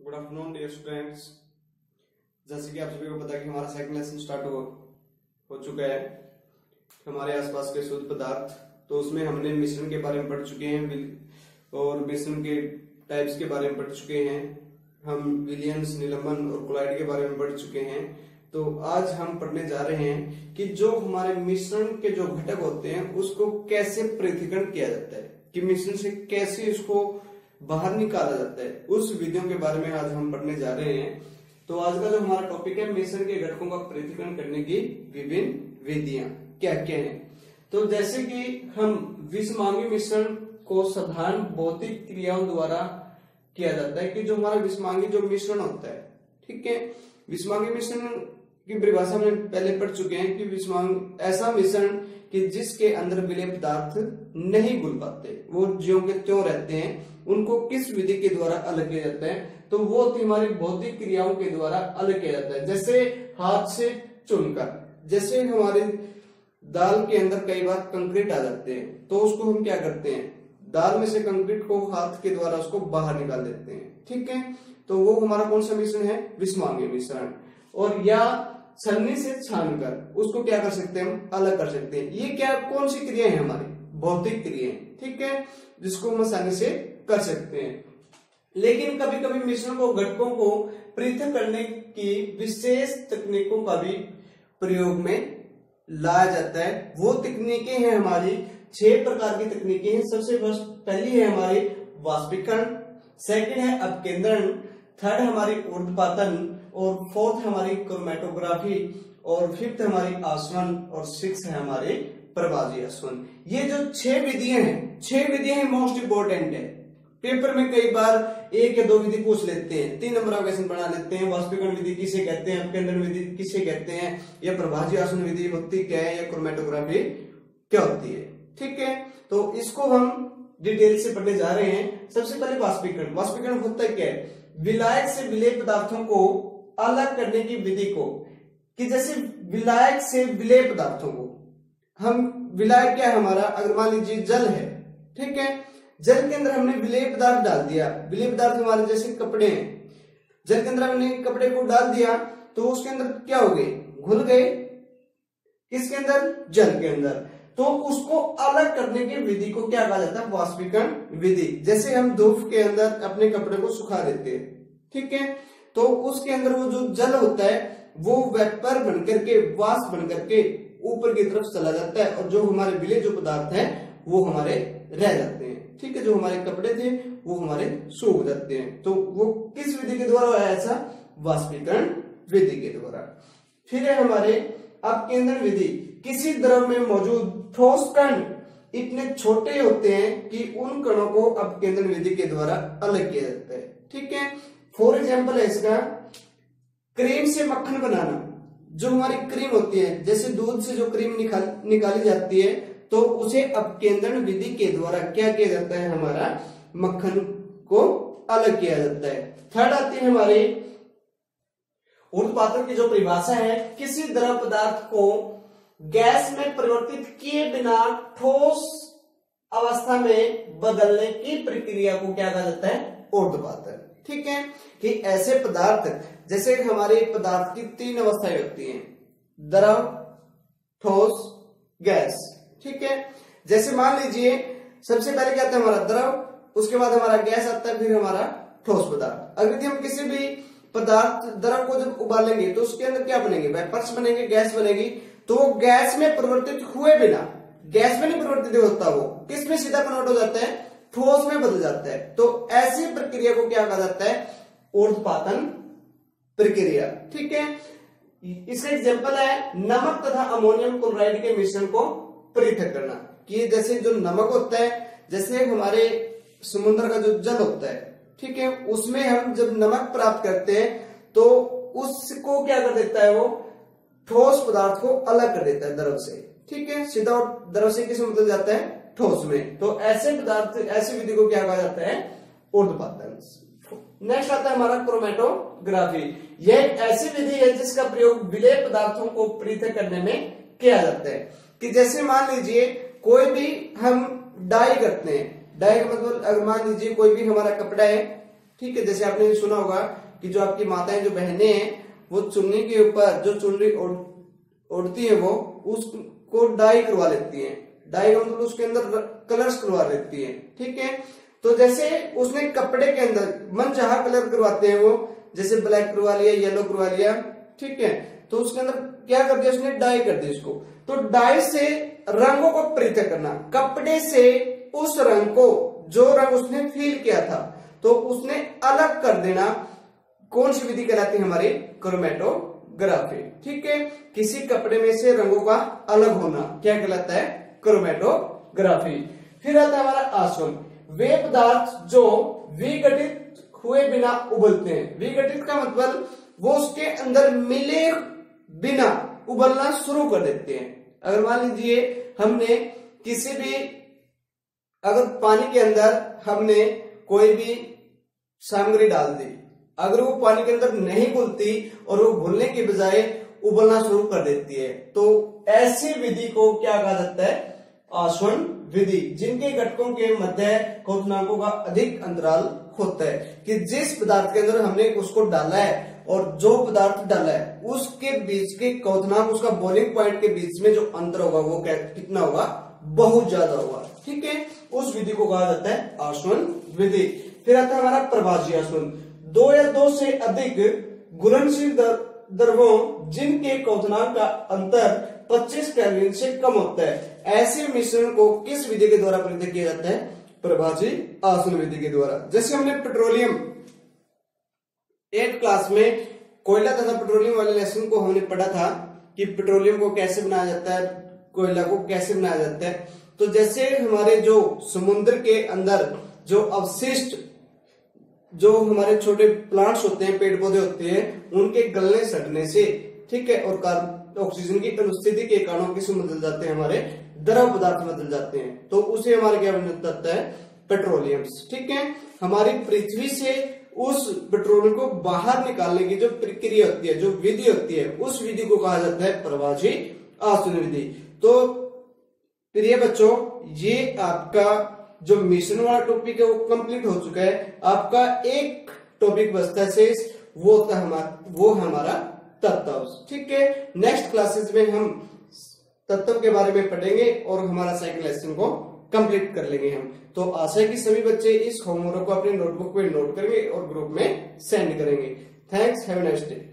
Good afternoon dear students. जैसे कि आप सभी को पता है कि हमारा सेकंड लेसन स्टार्ट हो चुका है हमारे आसपास के शुद्ध पदार्थ। तो उसमें हमने मिश्रण के बारे में पढ़ चुके हैं और मिश्रण के टाइप्स के बारे में पढ़ चुके हैं। हम विलियंस, निलंबन और कोलाइड के बारे में पढ़ चुके हैं। तो आज हम पढ़ने जा रहे हैं कि जो हमारे मिश्रण के जो घटक होते हैं उसको कैसे पृथक्करण किया जाता है, कि मिश्रण से कैसे उसको बाहर निकाला जाता है, उस विधियों के बारे में आज हम पढ़ने जा रहे हैं। तो आज का जो हमारा टॉपिक है मिश्रण के घटकों का पृथक्करण करने की विभिन्न विधियां क्या क्या हैं। तो जैसे कि हम विषमांगी मिश्रण को साधारण भौतिक क्रियाओं द्वारा किया जाता है, कि जो हमारा विषमांगी जो मिश्रण होता है, ठीक है, विषमांगी मिश्रण की परिभाषा में पहले पढ़ चुके हैं कि विषमांग ऐसा मिश्रण कि जिसके अंदर विलेय पदार्थ नहीं घुल पाते, वो ज्यों के त्यों रहते हैं, उनको किस विधि के द्वारा अलग किया जाता है। तो वो हमारी भौतिक क्रियाओं के द्वारा अलग किया जाता है। जैसे हाथ से चुनकर, जैसे हमारे दाल के अंदर कई बार कंक्रीट आ जाते हैं, तो उसको हम क्या करते हैं, दाल में से कंक्रीट को हाथ के द्वारा उसको बाहर निकाल देते हैं, ठीक है। तो वो हमारा कौन सा मिश्रण है, विषमांगी मिश्रण। और या छलनी से छानकर उसको क्या कर सकते हैं, हम अलग कर सकते हैं। ये क्या कौन सी क्रिया है, हमारी भौतिक क्रियाएं, ठीक है, जिसको हम आसानी से कर सकते हैं। लेकिन कभी कभी मिश्रण को घटकों को पृथक करने की विशेष तकनीकों का भी प्रयोग में लाया जाता है। वो तकनीकें हैं हमारी 6 प्रकार की तकनीकें हैं। सबसे पहली है हमारी वाष्पीकरण, सेकंड है अपकेंद्रण, थर्ड हमारी ऊर्ध्वपातन, और फोर्थ हमारी क्रोमैटोग्राफी, और फिफ्थ हमारी आसवन, और सिक्स है हमारे प्रभाजी आसवन। ये जो 6 विधियां हैं, 6 विधियां हैं मोस्ट इंपोर्टेंट है। पेपर में कई बार 1 या 2 विधि पूछ लेते हैं, 3 नंबर का क्वेश्चन बना लेते हैं। वाष्पीकरण विधि किसे कहते हैं, अपकेंद्रण विधि किसे कहते हैं, या प्रभाजी आसवन विधि होती क्या है, या क्रोमैटोग्राफी क्या होती है, ठीक है। तो इसको हम डिटेल से पढ़ने जा रहे हैं। सबसे पहले वाष्पीकरण। वाष्पीकरण होता क्या है, विलायक से विलेय पदार्थों को अलग करने की विधि को, कि जैसे विलायक से विलेय पदार्थों को हम, विलायक क्या है हमारा, अगर मान लीजिए जल है, ठीक है, जल के अंदर हमने विलेय पदार्थ डाल दिया। विलेय पदार्थ हमारे जैसे कपड़े हैं, जल के अंदर हमने कपड़े को डाल दिया तो उसके अंदर क्या हो गए, घुल गए, किसके अंदर, जल के अंदर। तो उसको अलग करने की विधि को क्या कहा जाता है, वाष्पीकरण विधि। जैसे हम धूप के अंदर अपने कपड़े को सुखा देते हैं, ठीक है, तो उसके अंदर वो जो जल होता है वो वेपर बनकर के, वाष्प बनकर के ऊपर की तरफ चला जाता है, और जो हमारे विलेय जो पदार्थ हैं वो हमारे रह जाते हैं, ठीक है। जो हमारे कपड़े थे वो हमारे सूख जाते हैं। तो वो किस विधि के द्वारा है, ऐसा वाष्पीकरण विधि के द्वारा। फिर है हमारे अपकेंद्रण विधि। किसी द्रव में मौजूद ठोस कण इतने छोटे होते हैं कि उन कणों को अपकेंद्रण विधि के द्वारा अलग किया जाता है, ठीक है। फॉर एग्जाम्पल है इसका, क्रीम से मक्खन बनाना। जो हमारी क्रीम होती है, जैसे दूध से जो क्रीम निकाली जाती है, तो उसे अपकेंद्रण विधि के द्वारा क्या किया जाता है, हमारा मक्खन को अलग किया जाता है। थर्ड आती है हमारी ऊर्ध्वपातन की जो परिभाषा है, किसी द्रव पदार्थ को गैस में परिवर्तित किए बिना ठोस अवस्था में बदलने की प्रक्रिया को क्या कहा जाता है, ऊर्ध्वपातन, ठीक है। कि ऐसे पदार्थ, जैसे हमारे पदार्थ की 3 अवस्थाएं होती हैं, द्रव, ठोस, गैस, ठीक है। जैसे मान लीजिए सबसे पहले क्या आता है हमारा द्रव, उसके बाद हमारा गैस आता है, फिर हमारा ठोस पदार्थ। अगर हम किसी भी पदार्थ द्रव को जब उबालेंगे तो उसके अंदर क्या बनेंगे, वेपर्स बनेंगे, गैस बनेगी। तो गैस में परिवर्तित हुए बिना, गैस में नहीं परिवर्तित होता, वो किस में सीधा कन्वर्ट हो जाता है, ठोस में बदल जाता है। तो ऐसी प्रक्रिया को क्या कहा जाता है, ऊर्ध्वपातन प्रक्रिया, ठीक है। इसका एग्जांपल है नमक तथा अमोनियम क्लोराइड के मिश्रण को पृथक करना। कि जैसे जो नमक होता है, जैसे हमारे समुद्र का जो जल होता है, ठीक है, उसमें हम जब नमक प्राप्त करते हैं तो उसको क्या कर देता है, वो ठोस पदार्थ को अलग कर देता है द्रव से, ठीक है, सीधा द्रव से किसमें बदल जाता है, ठोस में। तो ऐसे पदार्थ, ऐसी विधि को क्या कहा जाता है, ऊर्ध्वपातन। नेक्स्ट आता है हमारा क्रोमैटोग्राफी। यह एक ऐसी विधि है जिसका प्रयोग विलेय पदार्थों को पृथक करने में किया जाता है। कि जैसे मान लीजिए कोई भी हम डाई करते हैं, डाई का मतलब अगर मान लीजिए कोई भी हमारा कपड़ा है, ठीक है, जैसे आपने सुना होगा कि जो आपकी माताएं, जो बहनें हैं, वो चुन्नी के ऊपर जो चुनरी ओढ़ती है वो उसको डाई करवा लेती हैं। डाई का मतलब उसके अंदर कलर्स करवा लेती है। ठीक है, तो जैसे उसने कपड़े के अंदर मन चाहा कलर करवाते हैं वो, जैसे ब्लैक करवा लिया, येलो करवा लिया। ठीक है, तो उसके अंदर क्या कर दिया उसने, डाई कर दी उसको। तो डाई से रंगों को पृथक करना, कपड़े से उस रंग को, जो रंग उसने फील किया था, तो उसने अलग कर देना, कौन सी विधि कहलाती है हमारी, क्रोमेटोग्राफी। ठीक है, किसी कपड़े में से रंगों का अलग होना क्या कहलाता है, क्रोमेटोग्राफी। फिर आता है हमारा आसवन, वे पदार्थ जो विघटित हुए बिना उबलते हैं। विघटित का मतलब वो उसके अंदर मिले बिना उबलना शुरू कर देते हैं। अगर मान लीजिए हमने किसी भी, अगर पानी के अंदर हमने कोई भी सामग्री डाल दी, अगर वो पानी के अंदर नहीं घुलती और वो घुलने के बजाय उबलना शुरू कर देती है, तो ऐसी विधि को क्या कहा जाता है, आसवन विधि, जिनके घटकों के मध्य क्वथनांकों का अधिक अंतराल होता है। कि जिस पदार्थ के अंदर हमने उसको डाला है और जो पदार्थ डाला है उसके बीच के क्वथनांक, उसका बॉइलिंग पॉइंट के बीच में जो अंतर होगा वो कितना होगा, बहुत ज्यादा होगा। ठीक है, उस विधि को कहा जाता है आसवन विधि। फिर आता है हमारा प्रभाजी आसवन, 2 या 2 से अधिक घुलनशील द्रवों जिनके क्वथनांक का अंतर 25 केल्विन से कम होता है, ऐसे मिश्रण को किस विधि के द्वारा पृथक किया जाता है, प्रभाजी आसवन विधि के द्वारा। जैसे हमने पेट्रोलियम 8th क्लास में कोयला तथा पेट्रोलियम वाले लेसन को हमने पढ़ा था कि पेट्रोलियम को कैसे बनाया जाता है, कोयला को कैसे बनाया जाता है। तो जैसे हमारे जो समुद्र के अंदर जो अवशिष्ट, जो हमारे छोटे प्लांट्स होते हैं, पेड़ पौधे होते हैं, उनके गलने सड़ने से, ठीक है, और ऑक्सीजन की अनुपस्थिति के कारण किस में बदल जाते हैं, हमारे द्रव पदार्थ में बदल जाते हैं, तो उसे हमारे क्या बन जाता है, पेट्रोलियम। ठीक है, हमारी पृथ्वी से उस पेट्रोलियम को बाहर निकालने की जो प्रक्रिया होती है, जो विधि होती है, उस विधि को कहा जाता है प्रभाजी आसवन विधि। तो प्रिय बच्चों, ये आपका जो मिश्रण वाला टॉपिक है वो कंप्लीट हो चुका है। आपका एक टॉपिक बचता है शेष, वो हमारा तत्व। ठीक है, नेक्स्ट क्लासेस में हम तत्व के बारे में पढ़ेंगे और हमारा सेकंड लेसन को कंप्लीट कर लेंगे हम। तो आशा है कि सभी बच्चे इस होमवर्क को अपने नोटबुक पे नोट करेंगे और ग्रुप में सेंड करेंगे। Thanks, have a nice day.